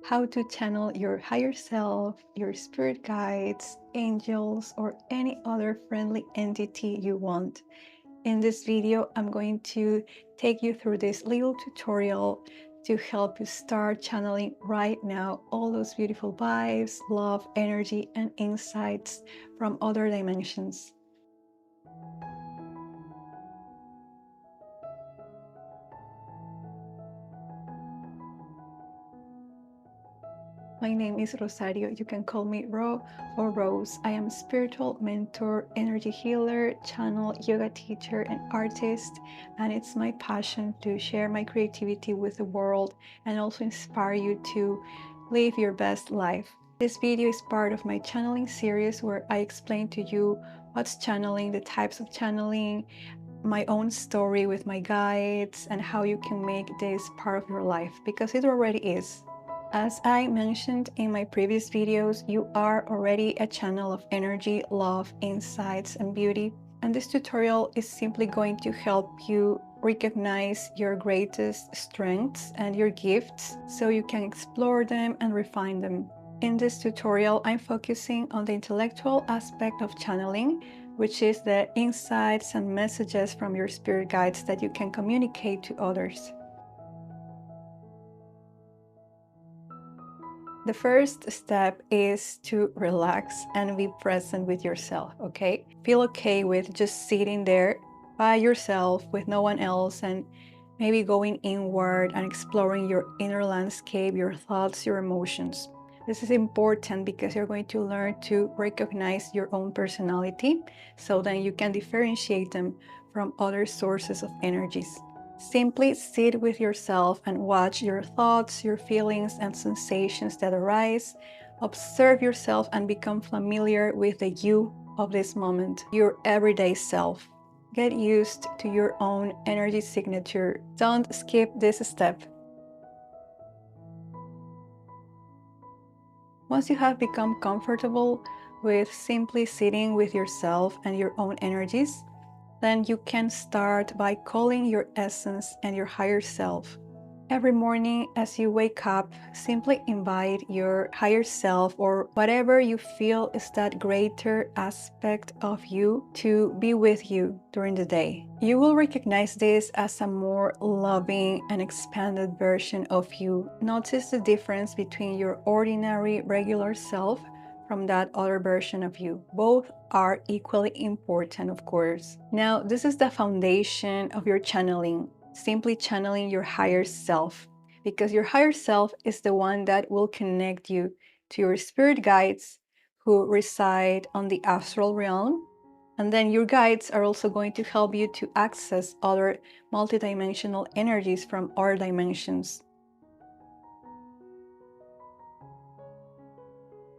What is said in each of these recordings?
how to channel your higher self, your spirit guides, angels, or any other friendly entity you want. In this video, I'm going to take you through this little tutorial to help you start channeling right now all those beautiful vibes, love, energy, and insights from other dimensions. My name is Rosario. You can call me Ro or Rose. I am a spiritual mentor, energy healer, channel, yoga teacher, and artist. And it's my passion to share my creativity with the world and also inspire you to live your best life. This video is part of my channeling series where I explain to you what's channeling, the types of channeling, my own story with my guides, and how you can make this part of your life because it already is. As I mentioned in my previous videos, you are already a channel of energy, love, insights, and beauty. And this tutorial is simply going to help you recognize your greatest strengths and your gifts so you can explore them and refine them. In this tutorial, I'm focusing on the intellectual aspect of channeling, which is the insights and messages from your spirit guides that you can communicate to others. The first step is to relax and be present with yourself, okay? Feel okay with just sitting there by yourself with no one else and maybe going inward and exploring your inner landscape, your thoughts, your emotions. This is important because you're going to learn to recognize your own personality so then you can differentiate them from other sources of energies. Simply sit with yourself and watch your thoughts, your feelings, and sensations that arise. Observe yourself and become familiar with the you of this moment, your everyday self. Get used to your own energy signature. Don't skip this step. Once you have become comfortable with simply sitting with yourself and your own energies, then you can start by calling your essence and your higher self. Every morning as you wake up, simply invite your higher self or whatever you feel is that greater aspect of you to be with you during the day. You will recognize this as a more loving and expanded version of you. Notice the difference between your ordinary, regular self from that other version of you. Both are equally important, of course. Now, this is the foundation of your channeling, simply channeling your higher self, because your higher self is the one that will connect you to your spirit guides who reside on the astral realm. And then your guides are also going to help you to access other multidimensional energies from other dimensions.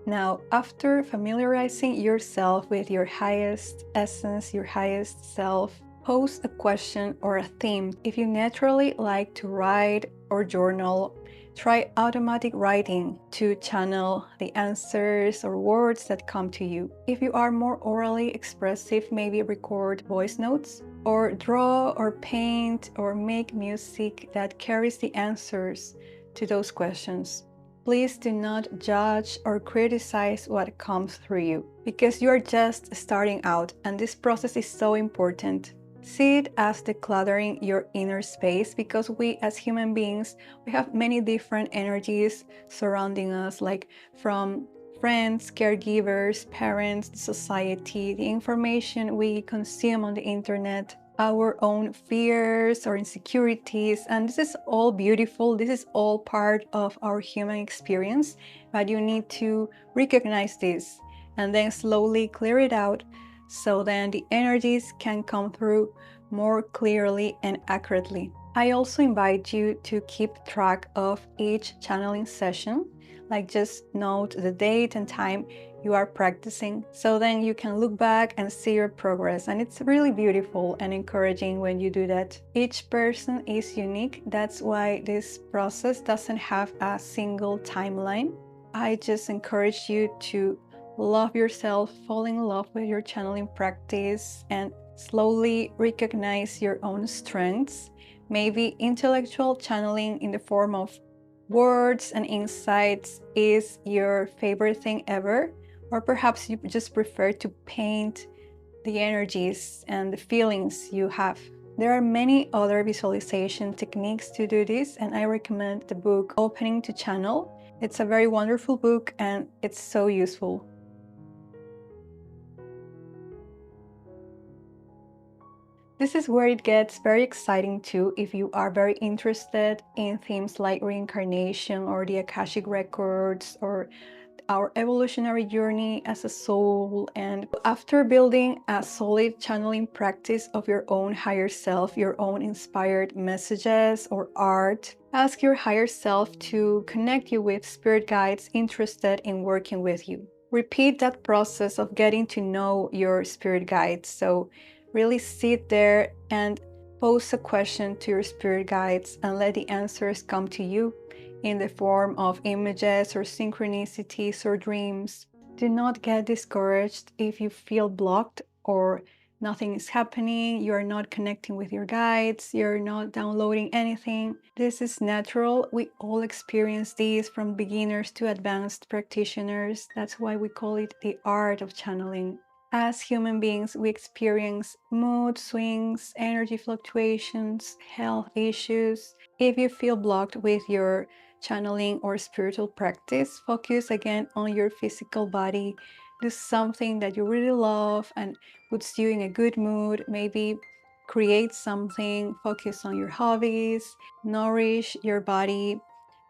Now, after familiarizing yourself with your highest essence, your highest self, pose a question or a theme. If you naturally like to write or journal, try automatic writing to channel the answers or words that come to you. If you are more orally expressive, maybe record voice notes, or draw or paint or make music that carries the answers to those questions. Please do not judge or criticize what comes through you, because you are just starting out and this process is so important. See it as decluttering your inner space, because we as human beings, we have many different energies surrounding us, like from friends, caregivers, parents, society, the information we consume on the internet, our own fears or insecurities, and this is all beautiful. This is all part of our human experience, but you need to recognize this and then slowly clear it out so then the energies can come through more clearly and accurately. I also invite you to keep track of each channeling session, like just note the date and time you are practicing, so then you can look back and see your progress. And it's really beautiful and encouraging when you do that. Each person is unique. That's why this process doesn't have a single timeline. I just encourage you to love yourself, fall in love with your channeling practice, and slowly recognize your own strengths. Maybe intellectual channeling in the form of words and insights is your favorite thing ever, or perhaps you just prefer to paint the energies and the feelings you have. There are many other visualization techniques to do this, and I recommend the book Opening to Channel. It's a very wonderful book and it's so useful. This is where it gets very exciting too if you are very interested in themes like reincarnation or the Akashic records or our evolutionary journey as a soul. And after building a solid channeling practice of your own higher self, your own inspired messages or art, ask your higher self to connect you with spirit guides interested in working with you. Repeat that process of getting to know your spirit guides. So really sit there and pose a question to your spirit guides and let the answers come to you in the form of images or synchronicities or dreams. Do not get discouraged if you feel blocked or nothing is happening, you're not connecting with your guides, you're not downloading anything. This is natural. We all experience these from beginners to advanced practitioners. That's why we call it the art of channeling. As human beings, we experience mood swings, energy fluctuations, health issues. If you feel blocked with your channeling or spiritual practice, focus again on your physical body. Do something that you really love and puts you in a good mood. Maybe create something, focus on your hobbies, nourish your body,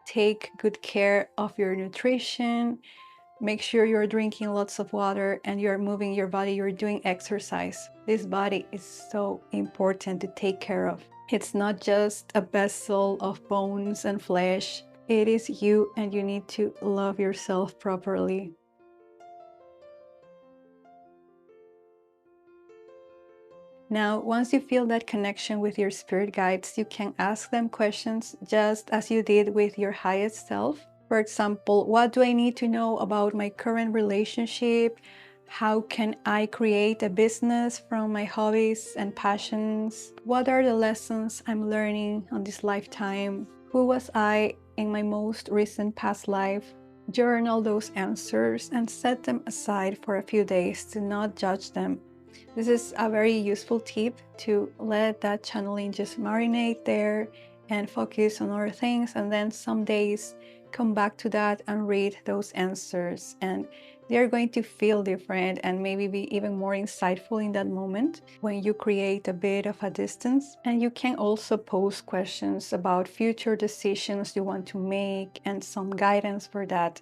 take good care of your nutrition. Make sure you're drinking lots of water and you're moving your body, you're doing exercise. This body is so important to take care of. It's not just a vessel of bones and flesh. It is you, and you need to love yourself properly. Now, once you feel that connection with your spirit guides, you can ask them questions just as you did with your highest self. For example, what do I need to know about my current relationship? How can I create a business from my hobbies and passions? What are the lessons I'm learning on this lifetime? Who was I in my most recent past life? Journal those answers and set them aside for a few days to not judge them. This is a very useful tip to let that channeling just marinate there and focus on other things, and then some days come back to that and read those answers, and they're going to feel different and maybe be even more insightful in that moment when you create a bit of a distance. And you can also pose questions about future decisions you want to make and some guidance for that.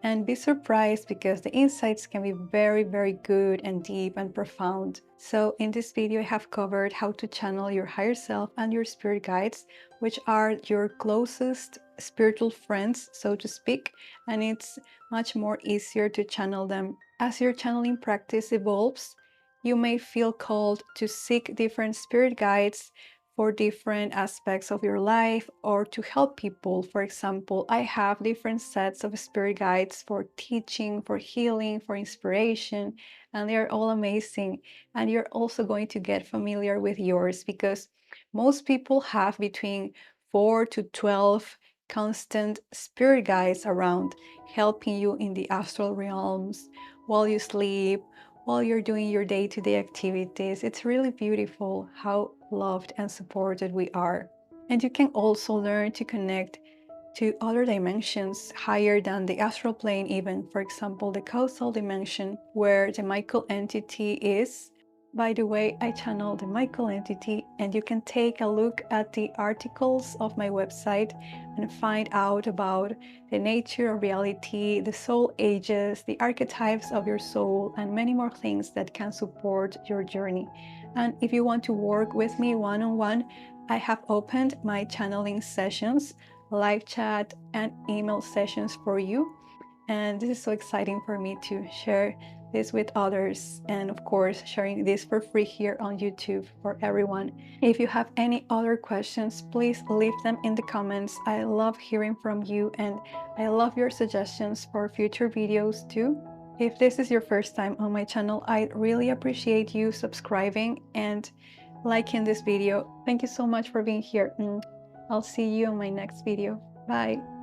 And be surprised because the insights can be very, very good and deep and profound. So in this video, I have covered how to channel your higher self and your spirit guides, which are your closest spiritual friends, so to speak, and it's much more easier to channel them. As your channeling practice evolves, you may feel called to seek different spirit guides for different aspects of your life or to help people. For example, I have different sets of spirit guides for teaching, for healing, for inspiration, and they're all amazing. And you're also going to get familiar with yours because most people have between 4 to 12 constant spirit guides around, helping you in the astral realms while you sleep, while you're doing your day-to-day activities. It's really beautiful how loved and supported we are. And you can also learn to connect to other dimensions higher than the astral plane even. For example, the causal dimension where the Michael entity is. By the way, I channel the Michael entity, and you can take a look at the articles of my website and find out about the nature of reality, the soul ages, the archetypes of your soul, and many more things that can support your journey. And if you want to work with me one-on-one, I have opened my channeling sessions, live chat, and email sessions for you. And this is so exciting for me to share this with others, and of course sharing this for free here on YouTube for everyone. If you have any other questions, please leave them in the comments. I love hearing from you, and I love your suggestions for future videos too. If this is your first time on my channel, I really appreciate you subscribing and liking this video. Thank you so much for being here. I'll see you in my next video. Bye.